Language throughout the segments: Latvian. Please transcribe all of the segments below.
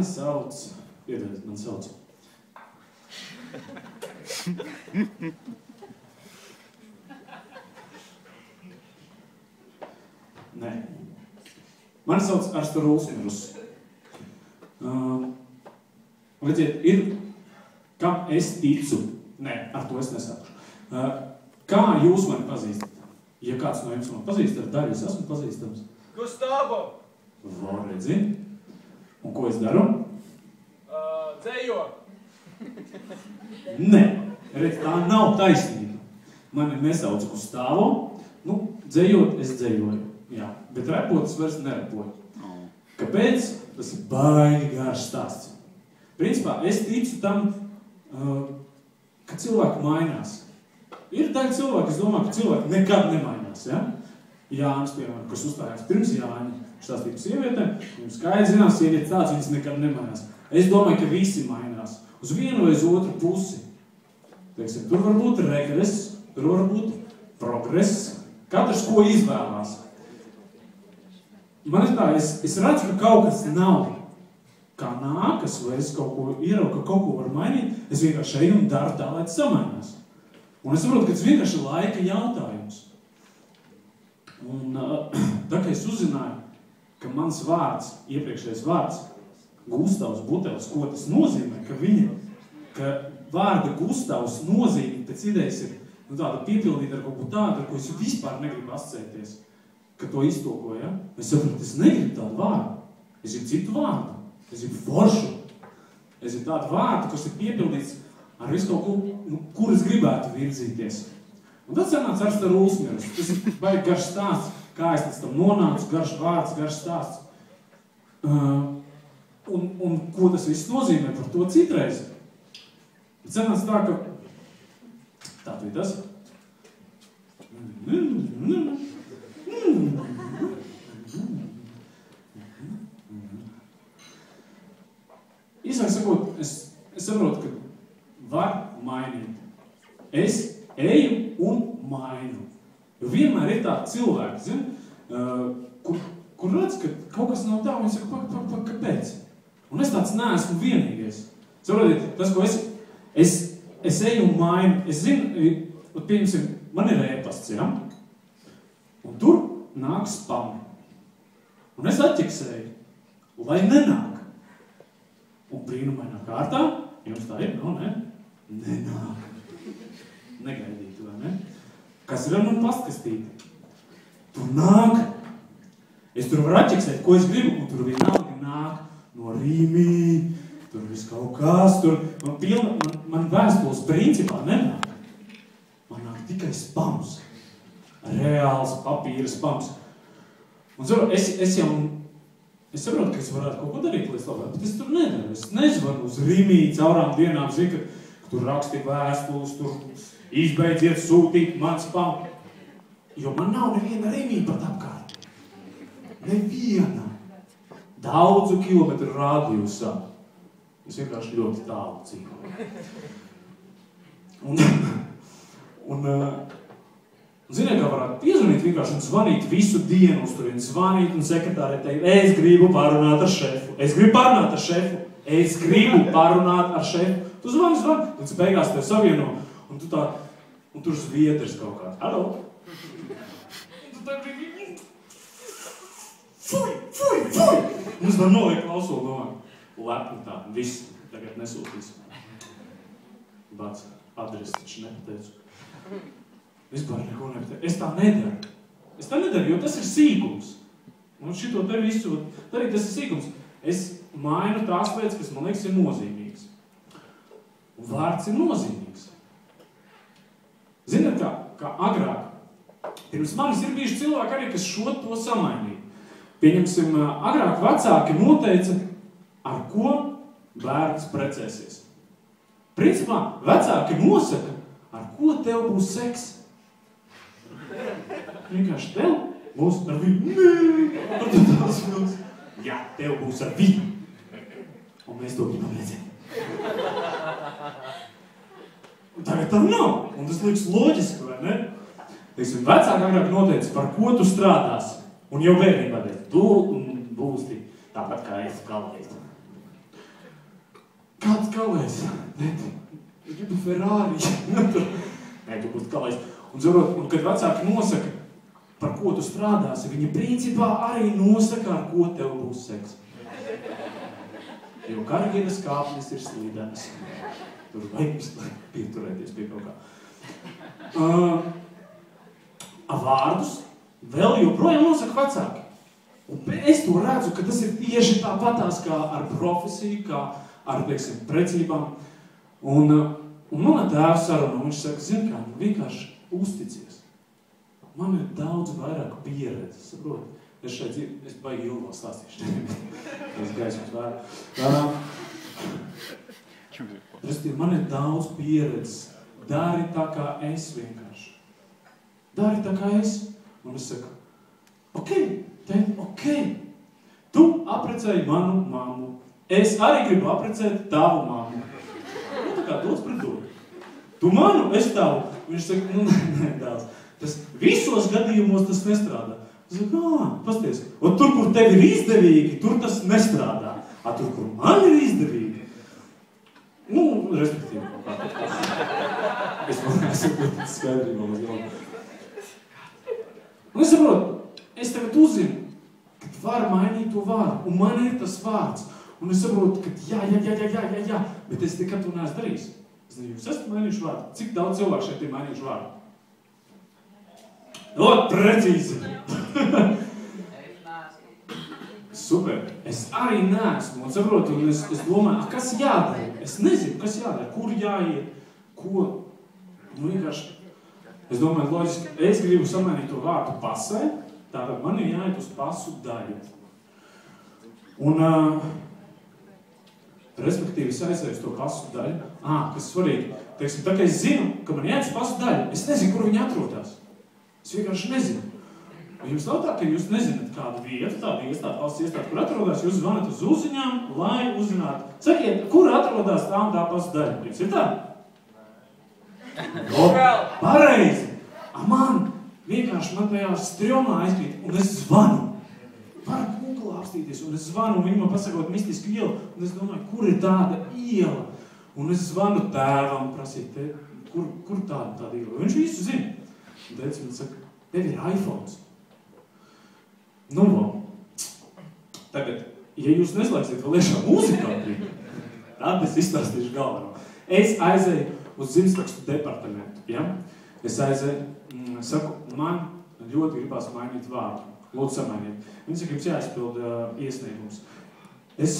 Mani sauc... Piedodiet, man sauc. Nē. Mani sauc Arsta Rulsmirus. Redziet, ir, kam es ticu. Nē, ar to es nesākšu. Kā jūs mani pazīstat? Ja kāds no jums man pazīst, tad daļa es esmu pazīstams. Gustavo! Vai redzi? Un ko es daru? Dzējo! Nē, redz, tā nav taisnība. Mani nesauc Gustavo. Nu, dzējot, es dzējoju. Jā, bet repot es vairs nerepoju. Kāpēc? Tas ir baigi garš stāsts. Principā, es ticu tam, ka cilvēki mainās. Ir daļa cilvēki, es domāju, ka cilvēki nekad nemainās, ja? Jānis, piemēram, kas uzstājās pirms Jāņa, stāstīja sievietēm, jums skaidri zinās, sievietes tāds, viņas nekad nemainās. Es domāju, ka visi mainās. Uz vienu vai uz otru pusi. Teiksim, tur var būt regress, tur var būt progress. Katrs, ko izvēlās. Man ir tā, es redzu, ka kaut kas nav kā nākas, vai es kaut ko ieraugu, ka kaut ko var mainīt, es vienkārši eju un daru tā, lai tas samainās. Un es saprotu, ka tas vienkārši ir laika jautājums. Un tā, ka es uzzināju, ka mans vārds, iepriekšējais vārds, Gustavs Butelis, ko tas nozīmē, ka vārda Gustavs nozīme pēc idejas ir tāda piepildīta ar kaut ko tādu, ar ko es vispār negribu asociēties, ka to iztulkoju, ja? Es saprotu, es negribu tādu vārdu. Es gribu citu vārdu. Es gribu foršu. Es gribu tādu vārdu, kas ir piepildīts ar visu kaut ko, kur es gribētu virzīties. Un tad sanāca Arsta Rulsmirus. Tas ir baigi garš stāsts, kā es līdz tam nonācu, garš vārds, garš stāsts. Un ko tas viss nozīmē par to citreiz? Bet sanāca tā, ka tā bija tas. Īsāk sakot, es saprotu, ka var mainīt. Es eju un mainu. Jo vienmēr ir tādi cilvēki, kur redz, ka kaut kas nav tā, un es saku, kāpēc? Un es tāds neesmu vienīgais. Saprotiet, tas, ko es eju un mainu, es zinu, pieņemsim, man ir e-pasts, ja? Un tur nāk spami. Un es atķeksēju, lai nenāk. Un brīnumainā kārtā, jums tā ir, no, ne? Nenāk. Negaidītu, vai ne? Kas ir ar mani pastkastīti? Tur nāk. Es tur varu atķeksēt, ko es gribu, un tur vienalga nāk no Rīmī, tur viss kaut kas, tur man vēstules principā nenāk. Man nāk tikai spams. Reāls papīra spams. Un es saprotu, ka es varētu kaut ko darīt, lai es labāk, bet es tur nedaru. Es nezvanu uz Rīmī caurām dienām, zinu, ka tur raksti vēstules, tur izbeidziet sūtīt man spam. Jo man nav neviena Rīmī pat apkārt. Neviena. Daudzu kilometru rādījusā. Es vienkārši ļoti tālu dzīvoju. Ziniet, kā varētu piezvanīt vienkārši un zvanīt visu dienu uz turien. Zvanīt un sekretārē teikt, es gribu parunāt ar šefu. Es gribu parunāt ar šefu. Es gribu parunāt ar šefu. Tu zvani, līdz beigās tev savieno. Un tu tā, un tur zviedrs kaut kāds. Halo? Un tu tā gribi. Fuj! Un es varu noliekt klausulu domāt. Lepni tā, viss tagad nesūtīs. Bats, adresi taču nepateicu. Vispār neko nepateicu. Es tā nedaru, jo tas ir sīkums. Un šito te visu, arī tas ir sīkums. Es mainu tās lietas, kas man liekas ir nozīmīgas. Un vārds ir nozīmīgs. Ziniet, kā agrāk. Pirms manis ir bijuši cilvēki arī, kas šo to samainīja. Pieņemsim, agrāk vecāki noteica, ar ko bērns precēsies. Principā, vecāki nosaka, ar ko tev būs seks. Vienkārši tev būs ar viņu. Nē! Jā, tev būs ar viņu. Un mēs to gribam redzēt. Un tagad tam nav. Un tas liekas loģiski, vai ne? Teiksim, vecāki agrāk noteica, par ko tu strādāsi. Un jau bērnībā teica, tu būsi tāpat kā es galvēt. Kāds kalējs? Es gribu Ferrari. Nē, tu būtu kalējs. Un kad vecāki nosaka, par ko tu strādāsi, viņi principā arī nosaka, ar ko tev būs seks. Jo karjeras kāpnes ir slīdenes. Tur vajag pieturēties pie kaut kā. Vārdus vēl joprojām nosaka vecāki. Un es to redzu, ka tas ir tieši tāpatās kā ar profesiju, kā ar, teiksim, precībām. Un mana tēva saruna, viņš saka, zini kā, vienkārši uzticies. Man ir daudz vairāk pieredze, saproti? Es šeit dzīvu, es baigi ilgi vēl stāstīšu. Es gaismas vairāk. Man ir daudz pieredze. Dari tā kā es vienkārši. Dari tā kā es. Un es saku, ok. Tu aprecēji manu mammu. Es arī gribu aprecēt tavu mammu. Nu, tā kā dots pret dodu. Tu manu, es tavu. Viņš saka, nē, daudz. Tas visos gadījumos tas nestrādā. Es saku, pasties. Un tur, kur tev ir izdevīgi, tur tas nestrādā. Tur, kur man ir izdevīgi, respektīvi. Es saprotu skaidrībā mazliet. Un es saprotu, es tagad uzzinu, ka var mainīt to vārdu. Un man ir tas vārds. Un es saprotu, ka jā. Bet es nekad to neesmu darījis. Es nezinu, jūs esat mainījuši vārdu. Cik daudz cilvēku šeit ir mainījuši vārdu? Precīzi. Super. Es arī neesmu. Un saprotu, un es domāju, kas jādara? Es nezinu, kas jādara, kur jāiet, ko. Vienkārši. Es domāju, loģiski, es gribu samainīt to vārdu pasē, tātad man ir jāiet uz pasu daļu. Un, respektīvi, es aizēju uz to pasu daļu. Kas svarīgi. Teiksim, tā kā es zinu, ka man jāiet uz pasu daļu, es nezinu, kur viņi atrodas. Es vienkārši nezinu. Un jums nav tā, ka jūs nezināt kādu vietu, tādu iestādi, valsts iestādi, kur atrodas, jūs zvanat uz uzziņām, lai uzzinātu. Sakiet, kur atrodas tā un tā pasu daļa? Jums ir tā? Pareizi! Vienkārši man tajā strjomā aizkrīt, un es zvanu. Varu Google apstīties, un es zvanu, un viņi man pasakot mistisku ielu, un es domāju, kur ir tāda iela? Un es zvanu tēvam, prasīt, kur tāda iela? Viņš visu zina. Un teica, man saka, tev ir iPhones. Tagad, ja jūs neslēgsiet vēl iešā mūzikā, tad es izstāstīšu galveno. Es aizēju uz zimstakstu departamentu, ja? Es aizēju, saku, man ļoti gribās mainīt vārdu. Lūdzu, samainiet. Viņi saka, jums jāizpild iesniegums. Es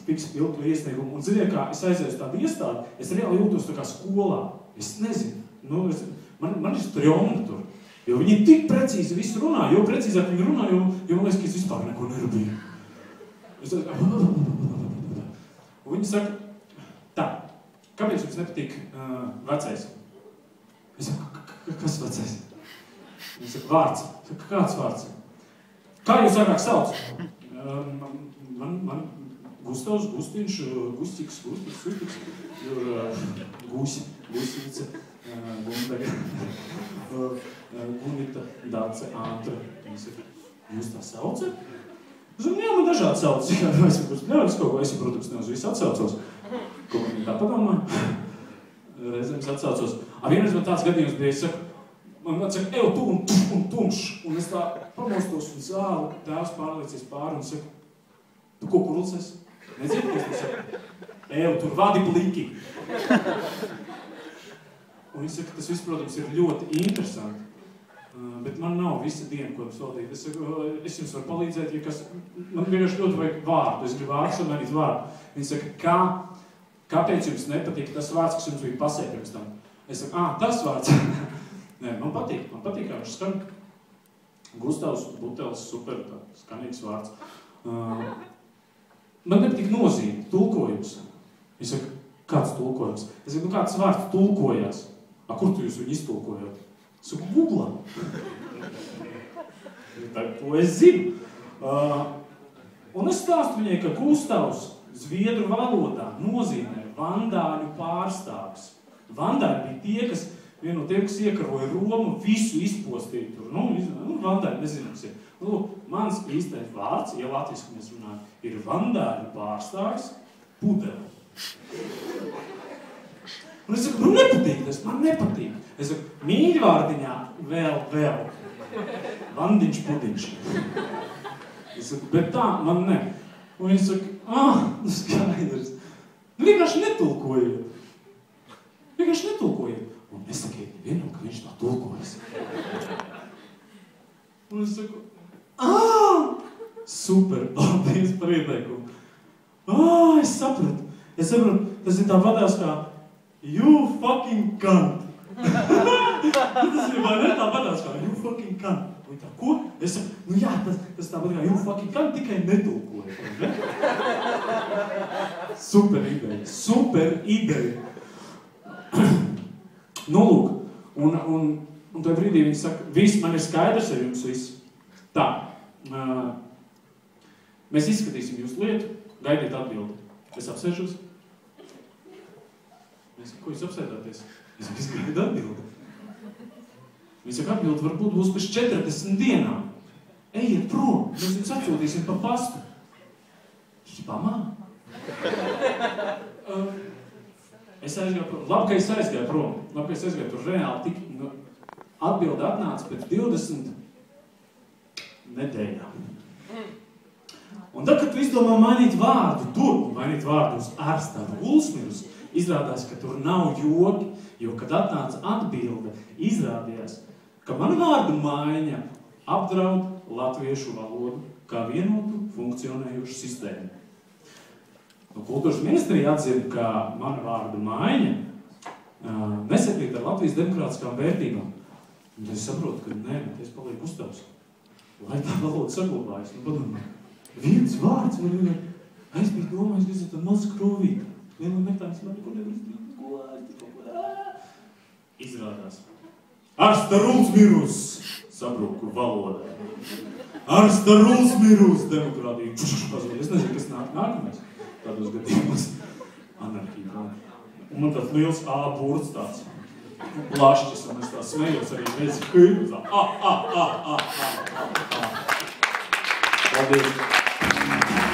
fiks pildu iesniegumu. Un ziniet kā, es aizēju uz tādu iestādi, es reāli jūtos tā kā skolā. Es nezinu. Man ir strjomna tur. Jo viņi tik precīzi visu runā. Jo precīzāk viņi runā, jo man liekas, ka es vispār neko nerabīju. Es saku, un viņi saka, tā, kāpēc jums nepatīk vecais? Es saku, kas vecais? Viņi saka, vārds. Saka, kāds vārds? Kā jūs agrāk sauc? Man Gustavs, Gustiņš, Gustiks, Gusīce, Gunita, Dāce, Antra. Viņi saka, jūs tā saucat? Es saku, jā, man dažādi sauc. Es, protams, ne uz visu atsaucos. Ko viņi tā padomā? Reizēm es atsaucos. Vienreiz man tāds gadījums bija, es saku, man saka, tu un tumšs. Un es tā pamostos un zālu, tēvs pārliecies pāri un saka, tu ko kurlces? Nezinu, ko es saku, tur vadi pliki. Un viņš saka, tas viss, protams, ir ļoti interesanti. Bet man nav visa diena, ko jums valdīt. Es saku, es jums varu palīdzēt, ja kas, man vienkārši ļoti vajag vārdu. Es gribu vārdu samainīt vārdu. Viņi saka, kāpēc jums nepatīk tas vārds, kas jums bija pasē pirms tam? Es saku, tas vārds. Nē, man patīk, kā viņš skan. Gustavs, Butelis, super, skanīgs vārds. Man nepatīk nozīme, tulkojums. Viņi saka, kāds tulkojums? Es saku, kāds vārds tulkojās? Kur tu jūs viņu iztulkojāt? Es saku, Googlā. To es zinu. Un es stāstu viņai, ka Gustavs zviedru valodā nozīmē vandāļu pārstāvis. Vandāļi bija tie, kas vienu no tiem, kas iekaroja Romu, visu izpostīja tur. Vandāļi nezināms ir. Mans īstais vārds, ja latviski mēs runājam, ir vandāļu pārstāvis. pudeli. Un es saku, nepatīk tas, man nepatīk. Es saku, mīļvārdiņā vēl. Vandiņš pudiņš. Es saku, bet tā, man ne. Un viņi saka, skaidrs. Vienkārši netulkojiet. Un nesakiet vienam, ka viņš tā tulkojas. Un es saku, super, paldies par ieteikumu. Es sapratu, tas ir tā vadās kā you fucking cunt. Tas ir vai ne tā vadās kā you fucking cunt. Un tā, ko? Es saku, jā, tas tā vadās kā you fucking cunt, tikai netulkoja. Super ideja. Nu, lūk, un tajā brīdī viņi saka, viss, man ir skaidrs ar jums viss. Tā, mēs izskatīsim jūsu lietu, gaidiet atbildi. Es apsēžos. Mēs saka, ko jūs apsēdāties? Es gaidu atbildi. Viņi saka, atbildi varbūt būs pēc 40 dienām. Ejiet prom, mēs jums atsūtīsim pa pastu. Šipamā? Es aizgāju prom. Labi, ka es aizgāju prom. Tur reāli tik atbildi atnāca pēc 20 nedēļām. Un tad, kad tu izdomā mainīt vārdu uz ārstā Ulsmirus, izrādās, ka tur nav joki, jo, kad atnāca atbilde, izrādījās, ka mana vārdu maiņa apdraud latviešu valodu kā vienotu funkcionējušu sistēmu. Kultūras ministrija atzina, ka mana vārda maiņa nesakrīt ar Latvijas demokrātiskām vērtībām. Un es saprotu, ka nē, es palieku uztavs. Lai tā valoda saglabājas. Padomāju, viens vārds man vienmēr. Es biju domājis, ka es tā maz krovīta. Vienmēr metājas man neko nevar izdarīt. Izrādās. Arsta Ulsmirus sabruku valodā. Arsta Ulsmirus demokrātija. Es nezinu, kas nākamais. Tādos gadījumos anarhija. Un man tāds liels burts tāds plašķis, un es tā smējos arī nezinu, Paldies!